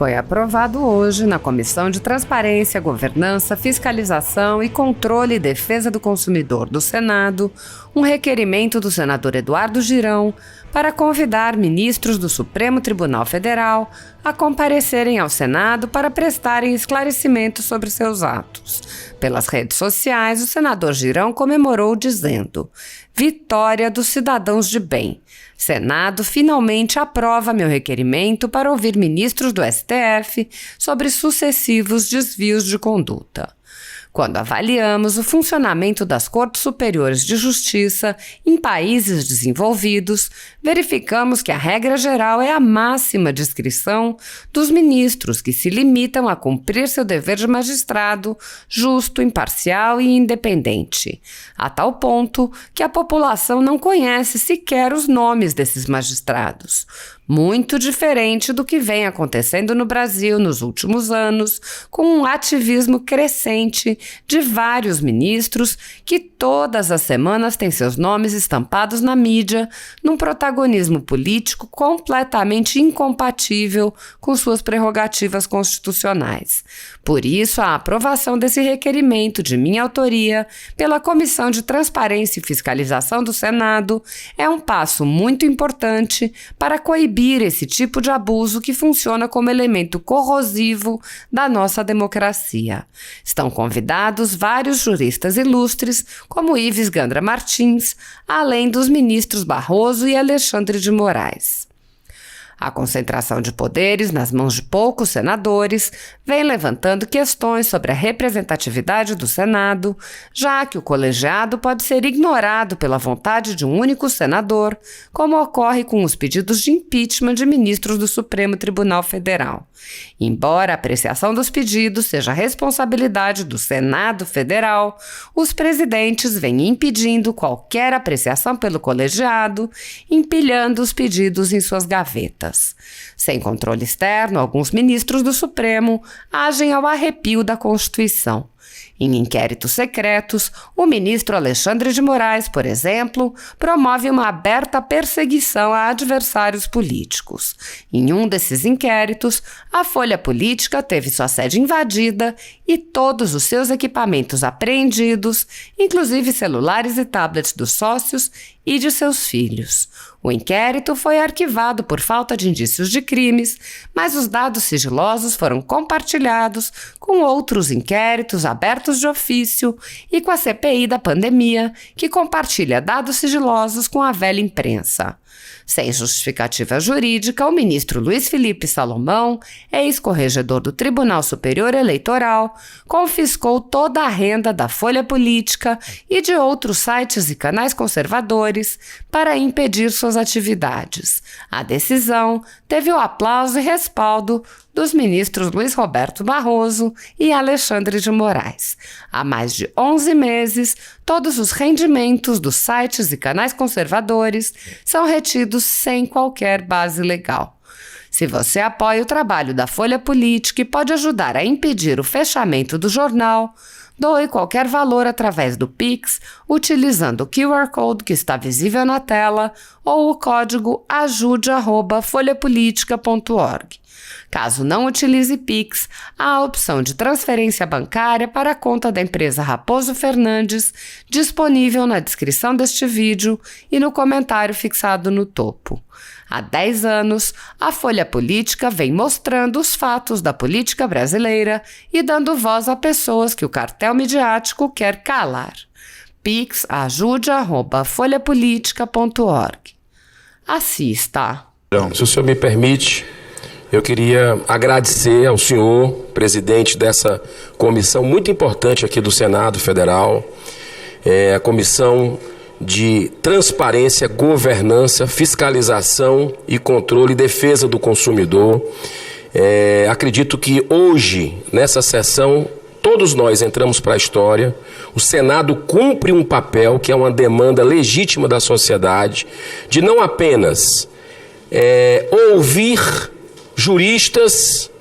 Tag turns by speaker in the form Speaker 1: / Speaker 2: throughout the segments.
Speaker 1: Foi aprovado hoje na Comissão de Transparência, Governança, Fiscalização e Controle e Defesa do Consumidor do Senado um requerimento do senador Eduardo Girão para convidar ministros do Supremo Tribunal Federal a comparecerem ao Senado para prestarem esclarecimentos sobre seus atos. Pelas redes sociais, o senador Girão comemorou dizendo: "Vitória dos cidadãos de bem. Senado finalmente aprova meu requerimento para ouvir ministros do STF sobre sucessivos desvios de conduta." Quando avaliamos o funcionamento das Cortes Superiores de Justiça em países desenvolvidos, verificamos que a regra geral é a máxima discrição dos ministros, que se limitam a cumprir seu dever de magistrado justo, imparcial e independente, a tal ponto que a população não conhece sequer os nomes desses magistrados. Muito diferente do que vem acontecendo no Brasil nos últimos anos, com um ativismo crescente de vários ministros que todas as semanas têm seus nomes estampados na mídia, num protagonismo político completamente incompatível com suas prerrogativas constitucionais. Por isso, a aprovação desse requerimento de minha autoria pela Comissão de Transparência e Fiscalização do Senado é um passo muito importante para coibir esse tipo de abuso que funciona como elemento corrosivo da nossa democracia. Estão convidados vários juristas ilustres, como Ives Gandra Martins, além dos ministros Barroso e Alexandre de Moraes. A concentração de poderes nas mãos de poucos senadores vem levantando questões sobre a representatividade do Senado, já que o colegiado pode ser ignorado pela vontade de um único senador, como ocorre com os pedidos de impeachment de ministros do Supremo Tribunal Federal. Embora a apreciação dos pedidos seja responsabilidade do Senado Federal, os presidentes vêm impedindo qualquer apreciação pelo colegiado, empilhando os pedidos em suas gavetas. Sem controle externo, alguns ministros do Supremo agem ao arrepio da Constituição. Em inquéritos secretos, o ministro Alexandre de Moraes, por exemplo, promove uma aberta perseguição a adversários políticos. Em um desses inquéritos, a Folha Política teve sua sede invadida e todos os seus equipamentos apreendidos, inclusive celulares e tablets dos sócios e de seus filhos. O inquérito foi arquivado por falta de indícios de crimes, mas os dados sigilosos foram compartilhados com outros inquéritos abertos de ofício e com a CPI da pandemia, que compartilha dados sigilosos com a velha imprensa. Sem justificativa jurídica, o ministro Luiz Felipe Salomão, ex-corregedor do Tribunal Superior Eleitoral, confiscou toda a renda da Folha Política e de outros sites e canais conservadores para impedir suas atividades. A decisão teve o aplauso e respaldo dos ministros Luiz Roberto Barroso e Alexandre de Moraes. Há mais de 11 meses, todos os rendimentos dos sites e canais conservadores são retidos sem qualquer base legal. Se você apoia o trabalho da Folha Política e pode ajudar a impedir o fechamento do jornal, doe qualquer valor através do Pix, utilizando o QR Code que está visível na tela ou o código ajude@folhapolitica.org. Caso não utilize Pix, há a opção de transferência bancária para a conta da empresa Raposo Fernandes, disponível na descrição deste vídeo e no comentário fixado no topo. Há 10 anos, a Folha Política vem mostrando os fatos da política brasileira e dando voz a pessoas que o cartel midiático quer calar. Pix ajude@folhapolitica.org. Assista.
Speaker 2: Se o senhor me permite, eu queria agradecer ao senhor, presidente dessa comissão muito importante aqui do Senado Federal, a Comissão de Transparência, Governança, Fiscalização e Controle e Defesa do Consumidor. Acredito que hoje, nessa sessão, todos nós entramos para a história. O Senado cumpre um papel que é uma demanda legítima da sociedade, de não apenas ouvir juristas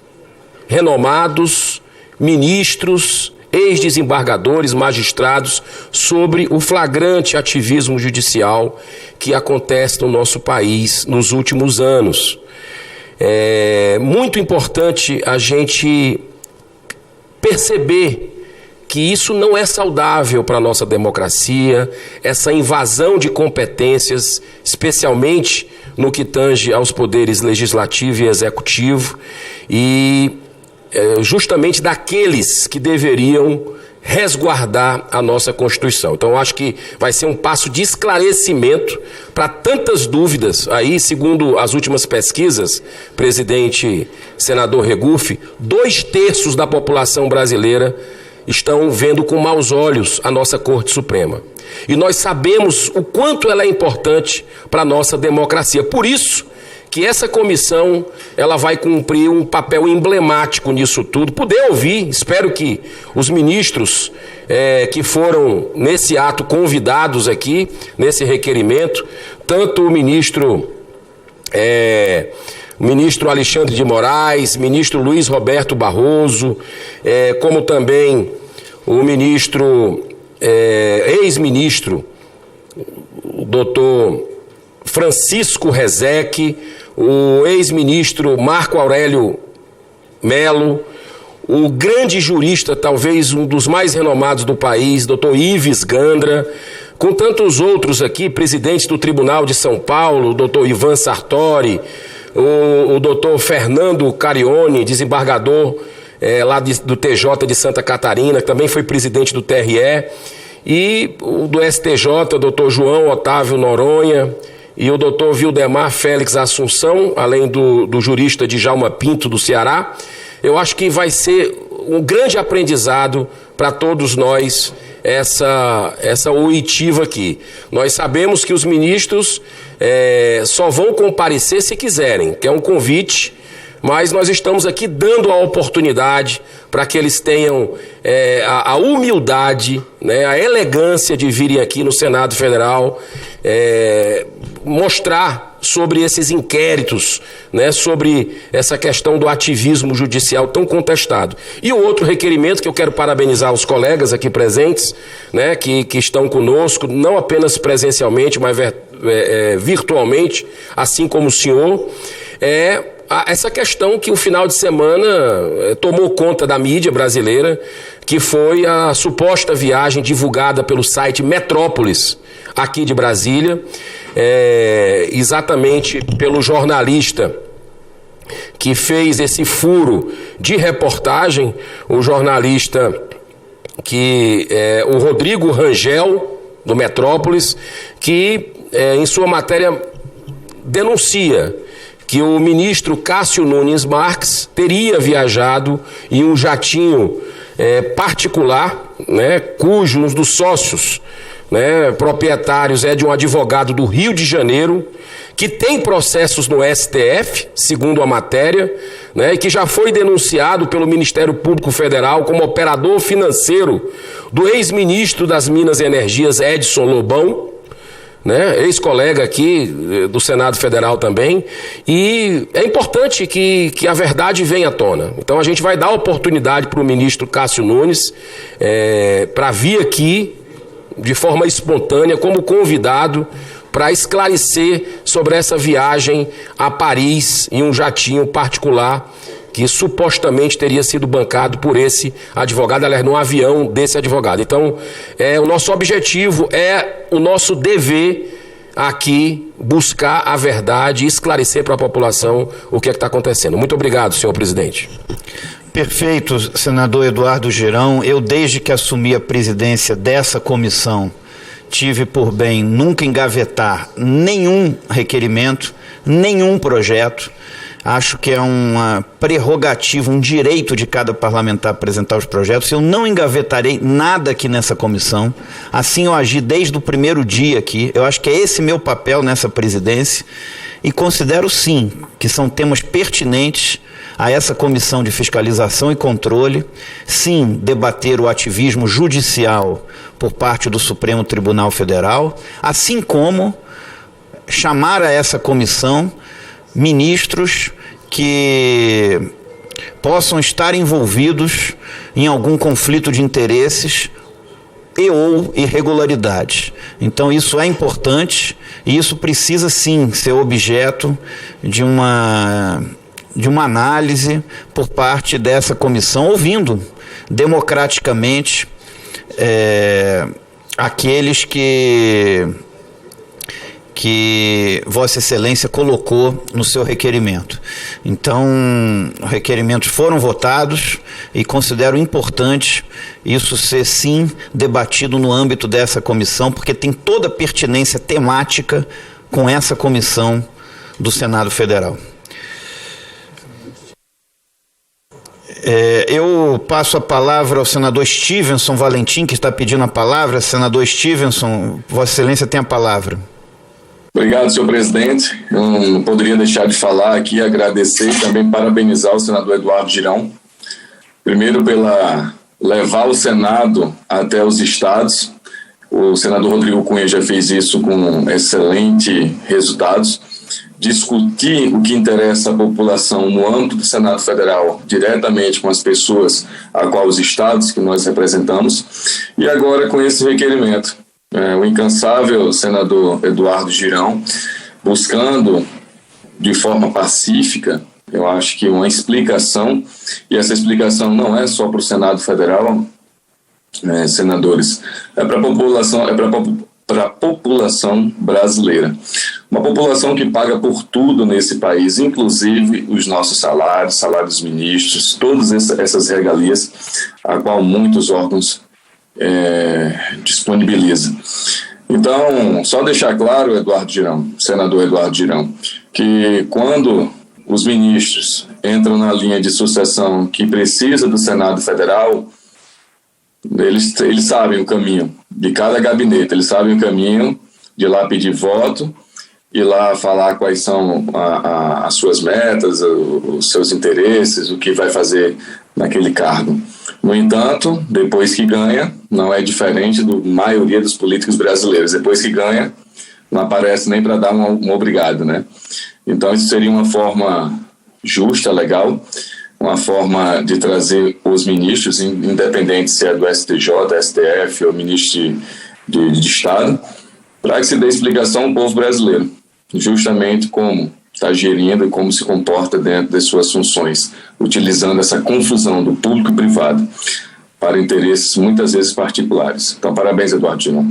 Speaker 2: renomados, ministros, ex-desembargadores, magistrados, sobre o flagrante ativismo judicial que acontece no nosso país nos últimos anos. É muito importante a gente perceber que isso não é saudável para a nossa democracia, essa invasão de competências, especialmente no que tange aos poderes legislativo e executivo, e justamente daqueles que deveriam resguardar a nossa Constituição. Então, eu acho que vai ser um passo de esclarecimento para tantas dúvidas. Aí, segundo as últimas pesquisas, presidente senador Regufe, 2/3 da população brasileira estão vendo com maus olhos a nossa Corte Suprema. E nós sabemos o quanto ela é importante para a nossa democracia. Por isso que essa comissão ela vai cumprir um papel emblemático nisso tudo. Poder ouvir, espero que os ministros que foram nesse ato convidados aqui, nesse requerimento, tanto o ministro Alexandre de Moraes, ministro Luiz Roberto Barroso, como também o ministro, ex-ministro, o doutor Francisco Rezec, o ex-ministro Marco Aurélio Melo, o grande jurista, talvez um dos mais renomados do país, doutor Ives Gandra, com tantos outros aqui, presidentes do Tribunal de São Paulo, o doutor Ivan Sartori, o doutor Fernando Carione, desembargador lá do TJ de Santa Catarina, que também foi presidente do TRE, e o do STJ, o doutor João Otávio Noronha, e o doutor Vildemar Félix Assunção, além do jurista Djalma Pinto, do Ceará. Eu acho que vai ser um grande aprendizado para todos nós essa oitiva aqui. Nós sabemos que os ministros só vão comparecer se quiserem, que é um convite, mas nós estamos aqui dando a oportunidade para que eles tenham a humildade, né, a elegância de virem aqui no Senado Federal mostrar sobre esses inquéritos, né, sobre essa questão do ativismo judicial tão contestado. E o outro requerimento que eu quero parabenizar os colegas aqui presentes, né, que estão conosco, não apenas presencialmente, mas virtualmente, assim como o senhor, essa questão que o final de semana tomou conta da mídia brasileira, que foi a suposta viagem divulgada pelo site Metrópolis, aqui de Brasília, exatamente pelo jornalista que fez esse furo de reportagem, o jornalista o Rodrigo Rangel, do Metrópolis, que em sua matéria denuncia que o ministro Cássio Nunes Marques teria viajado em um jatinho particular, né, cujo um dos sócios, né, proprietários de um advogado do Rio de Janeiro, que tem processos no STF, segundo a matéria, né, e que já foi denunciado pelo Ministério Público Federal como operador financeiro do ex-ministro das Minas e Energias, Edson Lobão, né, ex-colega aqui do Senado Federal também, e é importante que a verdade venha à tona. Então a gente vai dar oportunidade para o ministro Cássio Nunes para vir aqui de forma espontânea, como convidado, para esclarecer sobre essa viagem a Paris em um jatinho particular que supostamente teria sido bancado por esse advogado, aliás, num avião desse advogado. Então, o nosso objetivo, o nosso dever aqui, buscar a verdade e esclarecer para a população o que está acontecendo. Muito obrigado, senhor presidente.
Speaker 3: Perfeito, senador Eduardo Girão. Eu, desde que assumi a presidência dessa comissão, tive por bem nunca engavetar nenhum requerimento, nenhum projeto. Acho que é uma prerrogativa, um direito de cada parlamentar apresentar os projetos. Eu não engavetarei nada aqui nessa comissão. Assim eu agi desde o primeiro dia aqui. Eu acho que é esse meu papel nessa presidência. E considero, sim, que são temas pertinentes a essa comissão de fiscalização e controle. Sim, debater o ativismo judicial por parte do Supremo Tribunal Federal, assim como chamar a essa comissão ministros que possam estar envolvidos em algum conflito de interesses ou irregularidades. Então isso é importante e isso precisa sim ser objeto de uma de uma análise por parte dessa comissão, ouvindo democraticamente aqueles que Vossa Excelência colocou no seu requerimento. Então, os requerimentos foram votados e considero importante isso ser, sim, debatido no âmbito dessa comissão, porque tem toda a pertinência temática com essa comissão do Senado Federal. Eu passo a palavra ao senador Stevenson Valentim, que está pedindo a palavra. Senador Stevenson, Vossa Excelência tem a palavra.
Speaker 4: Obrigado, senhor presidente. Eu não poderia deixar de falar aqui, agradecer e também parabenizar o senador Eduardo Girão. Primeiro, pela levar o Senado até os estados. O senador Rodrigo Cunha já fez isso com excelentes resultados. Discutir o que interessa à população no âmbito do Senado Federal, diretamente com as pessoas a qual os estados que nós representamos. E agora com esse requerimento. O incansável senador Eduardo Girão, buscando de forma pacífica, eu acho que uma explicação, e essa explicação não é só para o Senado Federal, senadores, é para a população brasileira. Uma população que paga por tudo nesse país, inclusive os nossos salários dos ministros, todas essas regalias, a qual muitos órgãos disponibiliza. Então, só deixar claro, senador Eduardo Girão, que quando os ministros entram na linha de sucessão que precisa do Senado Federal, eles sabem o caminho de cada gabinete, eles sabem o caminho de lá pedir voto e lá falar quais são as suas metas, os seus interesses, o que vai fazer naquele cargo. No entanto, depois que ganha, não é diferente da maioria dos políticos brasileiros. Depois que ganha, não aparece nem para dar um obrigado, né? Então, isso seria uma forma justa, legal, uma forma de trazer os ministros, independente se é do STJ, STF ou ministro de Estado, para que se dê explicação ao povo brasileiro, justamente como está gerindo e como se comporta dentro das suas funções, utilizando essa confusão do público e privado para interesses muitas vezes particulares. Então, parabéns, Eduardo Girão.